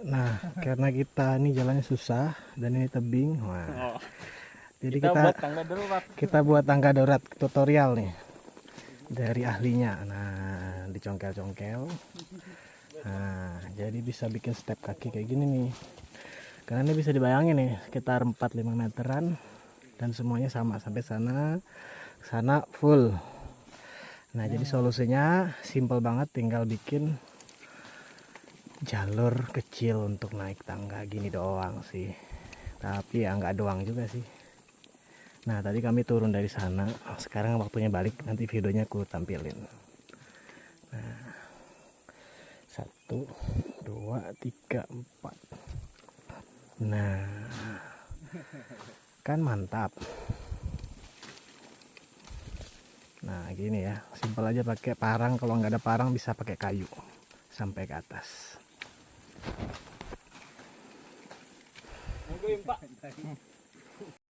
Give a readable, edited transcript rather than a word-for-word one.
Nah, karena kita ini jalannya susah dan ini tebing, wah. Jadi kita buat tangga darurat tutorial nih dari ahlinya. Nah, dicongkel-congkel. Nah, jadi bisa bikin step kaki kayak gini nih. Karena ini bisa dibayangin nih, sekitar 4-5 meteran dan semuanya sama sampai sana full. Nah, jadi solusinya simple banget, tinggal bikin jalur kecil untuk naik tangga gini doang sih. Tapi ya nggak doang juga sih. Nah, tadi kami turun dari sana. Sekarang waktunya balik, nanti videonya aku tampilin. Nah, 1, 2, 3, 4. Nah, kan mantap. Nah, gini ya, simpel aja pakai parang. Kalau nggak ada parang bisa pakai kayu sampai ke atas.